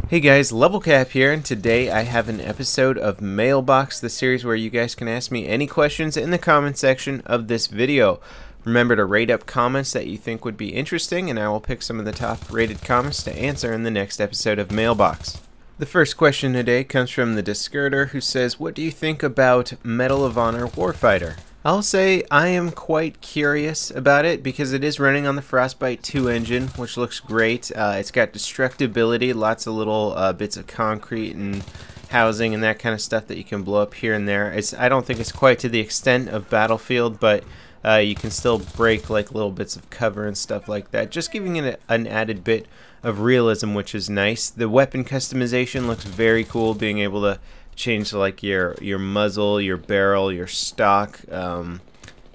Hey guys, LevelCap here, and today I have an episode of Mailbox, the series where you guys can ask me any questions in the comment section of this video. Remember to rate up comments that you think would be interesting, and I will pick some of the top rated comments to answer in the next episode of Mailbox. The first question today comes from the Discurder, who says, what do you think about Medal of Honor Warfighter? I'll say I am quite curious about it because it is running on the Frostbite 2 engine, which looks great. It's got destructibility, lots of little bits of concrete and housing and that kind of stuff that you can blow up here and there. I don't think it's quite to the extent of Battlefield, but you can still break like little bits of cover and stuff like that, just giving it an added bit of realism, which is nice. The weapon customization looks very cool, being able to change like your muzzle, your barrel, your stock,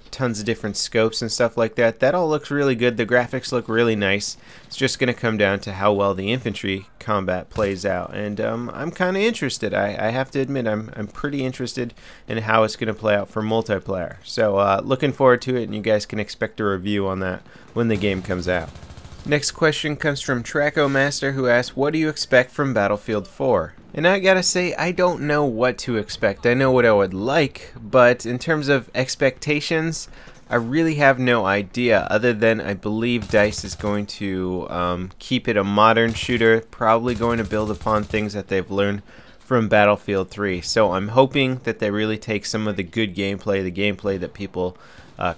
tons of different scopes and stuff like that. That all looks really good. The graphics look really nice. It's just going to come down to how well the infantry combat plays out, and I'm kind of interested. I have to admit I'm pretty interested in how it's going to play out for multiplayer. So looking forward to it, and you guys can expect a review on that when the game comes out. Next question comes from Traco Master, who asks, what do you expect from Battlefield 4? And I gotta say, I don't know what to expect. I know what I would like, but in terms of expectations, I really have no idea, other than I believe DICE is going to keep it a modern shooter, probably going to build upon things that they've learned from Battlefield 3. So I'm hoping that they really take some of the good gameplay, the gameplay that people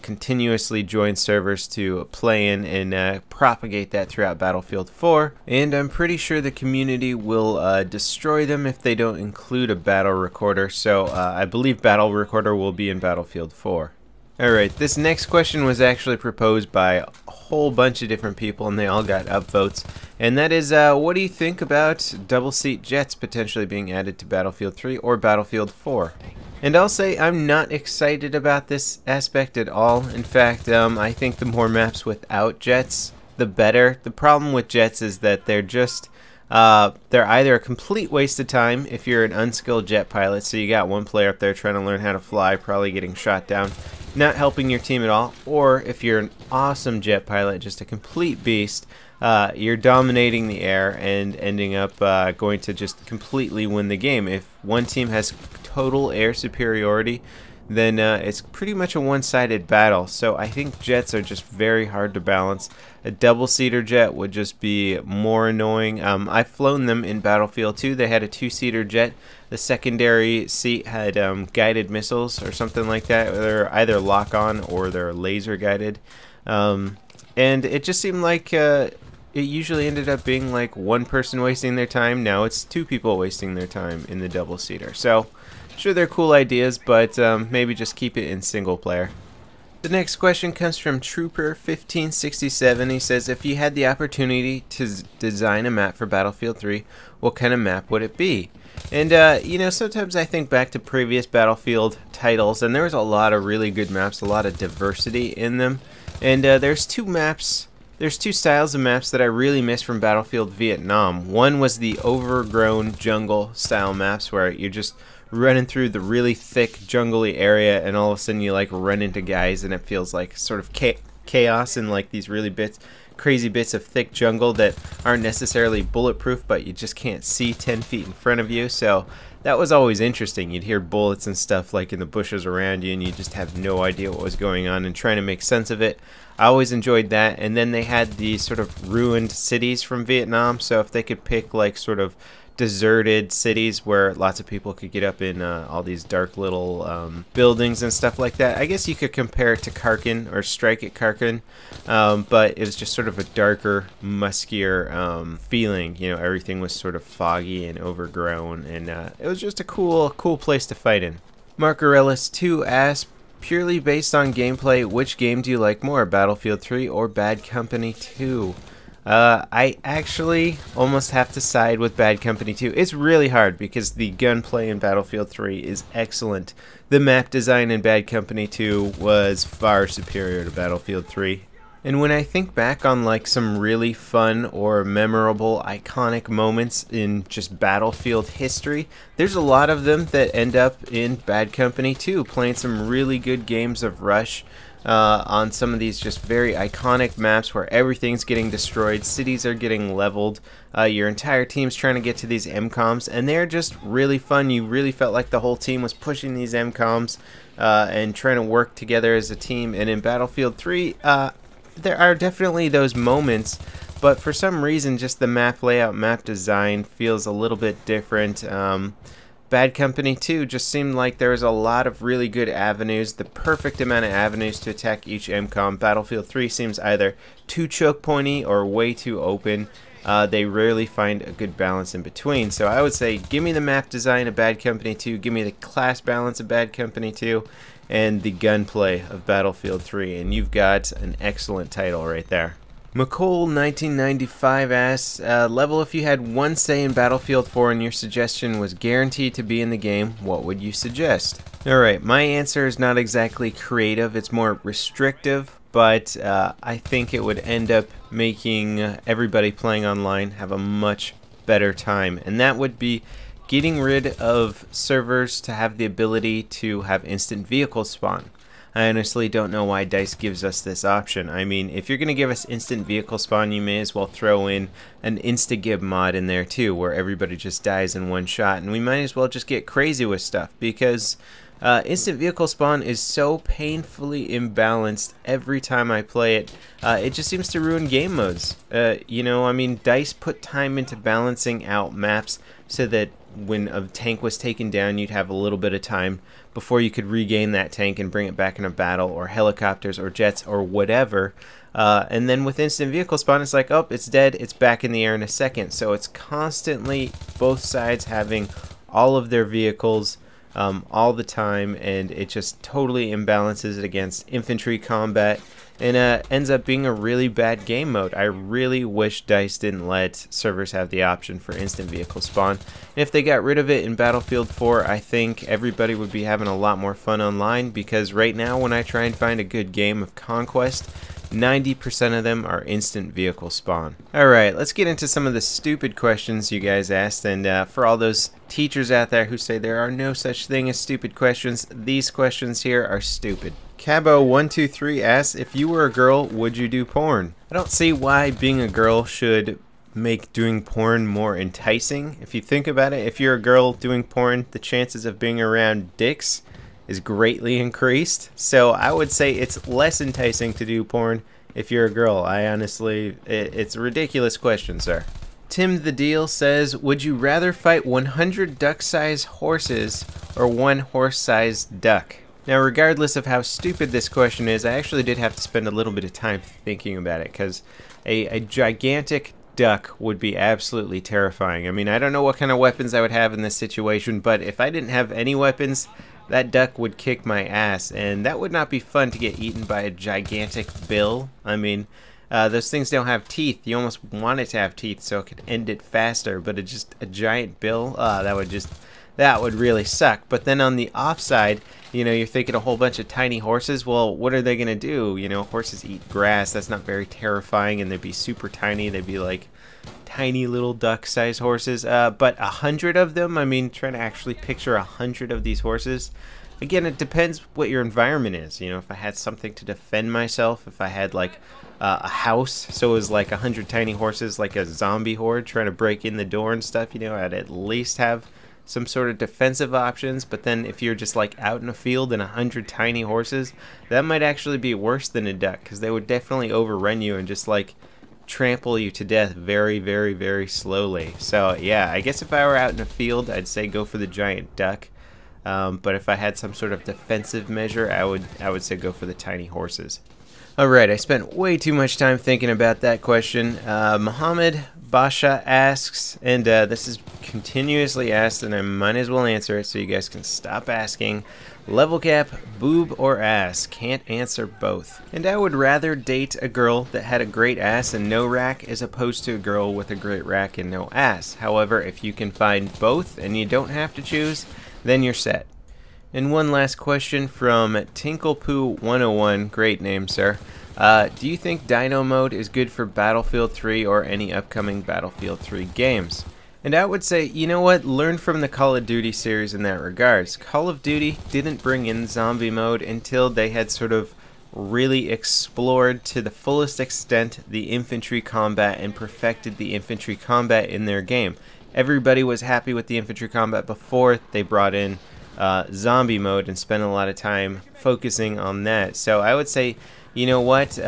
continuously join servers to play in, and propagate that throughout Battlefield 4. And I'm pretty sure the community will destroy them if they don't include a battle recorder. So I believe battle recorder will be in Battlefield 4. Alright, this next question was actually proposed by a whole bunch of different people, and they all got upvotes. And that is, what do you think about double-seat jets potentially being added to Battlefield 3 or Battlefield 4? And I'll say I'm not excited about this aspect at all. In fact, I think the more maps without jets, the better. The problem with jets is that they're just, they're either a complete waste of time if you're an unskilled jet pilot, so you got one player up there trying to learn how to fly, probably getting shot down, not helping your team at all, or if you're an awesome jet pilot, just a complete beast, you're dominating the air and ending up going to just completely win the game. If one team has total air superiority, then it's pretty much a one-sided battle. So I think jets are just very hard to balance. A double-seater jet would just be more annoying. I've flown them in Battlefield 2. They had a two-seater jet. The secondary seat had guided missiles or something like that. They're either lock-on or they're laser-guided. And it just seemed like it usually ended up being like one person wasting their time. Now it's two people wasting their time in the double-seater. So sure, they're cool ideas, but maybe just keep it in single player. The next question comes from Trooper1567. He says, if you had the opportunity to design a map for Battlefield 3, what kind of map would it be? And you know, sometimes I think back to previous Battlefield titles, and there was a lot of really good maps, a lot of diversity in them. And there's two styles of maps that I really miss from Battlefield Vietnam. One was the overgrown jungle style maps where you're just running through the really thick jungly area, and all of a sudden you like run into guys, and it feels like sort of chaos and like these really crazy bits of thick jungle that aren't necessarily bulletproof, but you just can't see 10 feet in front of you. So that was always interesting. You'd hear bullets and stuff like in the bushes around you, and you just have no idea what was going on and trying to make sense of it. I always enjoyed that. And then they had these sort of ruined cities from Vietnam, so if they could pick like sort of deserted cities where lots of people could get up in all these dark little buildings and stuff like that. I guess you could compare it to Karkin or Strike at Karkin, but it was just sort of a darker, muskier feeling. You know, everything was sort of foggy and overgrown, and it was just a cool place to fight in. Markarellis2 asks, purely based on gameplay, which game do you like more, Battlefield 3 or Bad Company 2? I actually almost have to side with Bad Company 2. It's really hard because the gunplay in Battlefield 3 is excellent. The map design in Bad Company 2 was far superior to Battlefield 3. And when I think back on like some really fun or memorable iconic moments in just Battlefield history, there's a lot of them that end up in Bad Company 2, playing some really good games of Rush. on some of these just very iconic maps where everything's getting destroyed, cities are getting leveled, your entire team's trying to get to these MCOMs, and they're just really fun. You really felt like the whole team was pushing these MCOMs and trying to work together as a team. And in Battlefield 3, there are definitely those moments, but for some reason just the map layout, map design feels a little bit different. Bad Company 2 just seemed like there was a lot of really good avenues, the perfect amount of avenues to attack each MCOM. Battlefield 3 seems either too choke pointy or way too open. They rarely find a good balance in between. So I would say give me the map design of Bad Company 2, give me the class balance of Bad Company 2, and the gunplay of Battlefield 3, and you've got an excellent title right there. McCole1995 asks, Level, if you had one say in Battlefield 4 and your suggestion was guaranteed to be in the game, what would you suggest? Alright, my answer is not exactly creative, it's more restrictive, but I think it would end up making everybody playing online have a much better time, and that would be getting rid of servers to have the ability to have instant vehicle spawn. I honestly don't know why DICE gives us this option. I mean, if you're going to give us instant vehicle spawn, you may as well throw in an insta-gib mod in there too, where everybody just dies in one shot, and we might as well just get crazy with stuff, because instant vehicle spawn is so painfully imbalanced every time I play it. It just seems to ruin game modes. You know, I mean, DICE put time into balancing out maps so that when a tank was taken down, you'd have a little bit of time before you could regain that tank and bring it back in a battle, or helicopters or jets or whatever. And then with instant vehicle spawn, it's like, oh, it's dead, it's back in the air in a second. So it's constantly both sides having all of their vehicles all the time, and it just totally imbalances it against infantry combat, and ends up being a really bad game mode. I really wish DICE didn't let servers have the option for instant vehicle spawn. And if they got rid of it in Battlefield 4, I think everybody would be having a lot more fun online, because right now when I try and find a good game of Conquest, 90% of them are instant vehicle spawn. Alright, let's get into some of the stupid questions you guys asked, and for all those teachers out there who say there are no such thing as stupid questions, these questions here are stupid. Cabo123 asks, if you were a girl, would you do porn? I don't see why being a girl should make doing porn more enticing. If you think about it, if you're a girl doing porn, the chances of being around dicks is greatly increased. So I would say it's less enticing to do porn if you're a girl. I honestly, it's a ridiculous question, sir. Tim the Deal says, would you rather fight 100 duck-sized horses or one horse-sized duck? Now, regardless of how stupid this question is, I actually did have to spend a little bit of time thinking about it, because a gigantic duck would be absolutely terrifying. I mean, I don't know what kind of weapons I would have in this situation, but if I didn't have any weapons, that duck would kick my ass, and that would not be fun to get eaten by a gigantic bill. I mean, those things don't have teeth. You almost want it to have teeth so it could end it faster, but just a giant bill, that would really suck. But then on the offside, you know, you're thinking a whole bunch of tiny horses. Well, what are they gonna do? You know, horses eat grass. That's not very terrifying, and they'd be super tiny. They'd be like tiny little duck-sized horses. But 100 of them, I mean, trying to actually picture 100 of these horses. Again, it depends what your environment is. You know, if I had something to defend myself, if I had like a house, so it was like 100 tiny horses, like a zombie horde trying to break in the door and stuff, you know, I'd at least have some sort of defensive options. But then if you're just like out in a field and 100 tiny horses, that might actually be worse than a duck, because they would definitely overrun you and just like trample you to death very, very, very slowly. So yeah, I guess if I were out in a field, I'd say go for the giant duck. But if I had some sort of defensive measure, I would say go for the tiny horses. Alright, I spent way too much time thinking about that question. Mohammed Basha asks, and this is continuously asked, and I might as well answer it so you guys can stop asking. Level cap, boob or ass? Can't answer both. And I would rather date a girl that had a great ass and no rack as opposed to a girl with a great rack and no ass. However, if you can find both and you don't have to choose, then you're set. And one last question from Tinklepoo101, great name, sir. Do you think Dino mode is good for Battlefield 3 or any upcoming Battlefield 3 games? And I would say, you know what, learn from the Call of Duty series in that regards. Call of Duty didn't bring in zombie mode until they had sort of really explored to the fullest extent the infantry combat and perfected the infantry combat in their game. Everybody was happy with the infantry combat before they brought in zombie mode and spent a lot of time focusing on that. So I would say, you know what,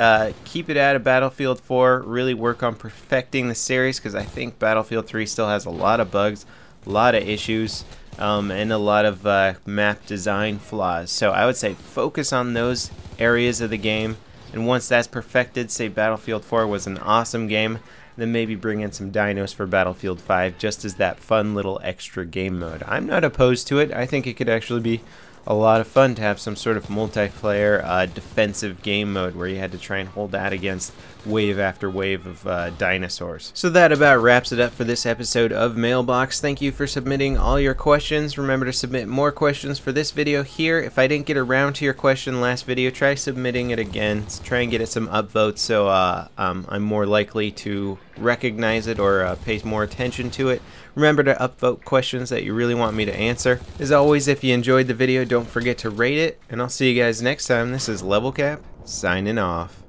keep it out of Battlefield 4, really work on perfecting the series, because I think Battlefield 3 still has a lot of bugs, a lot of issues, and a lot of map design flaws. So I would say focus on those areas of the game, and once that's perfected, say Battlefield 4 was an awesome game, then maybe bring in some dinos for Battlefield 5 just as that fun little extra game mode. I'm not opposed to it. I think it could actually be a lot of fun to have some sort of multiplayer defensive game mode where you had to try and hold that against wave after wave of dinosaurs. So that about wraps it up for this episode of Mailbox. Thank you for submitting all your questions. Remember to submit more questions for this video here. If I didn't get around to your question last video, try submitting it again. Try and get it some upvotes so I'm more likely to recognize it or pay more attention to it. Remember to upvote questions that you really want me to answer. As always, if you enjoyed the video, don't forget to rate it, and I'll see you guys next time. This is LevelCap, signing off.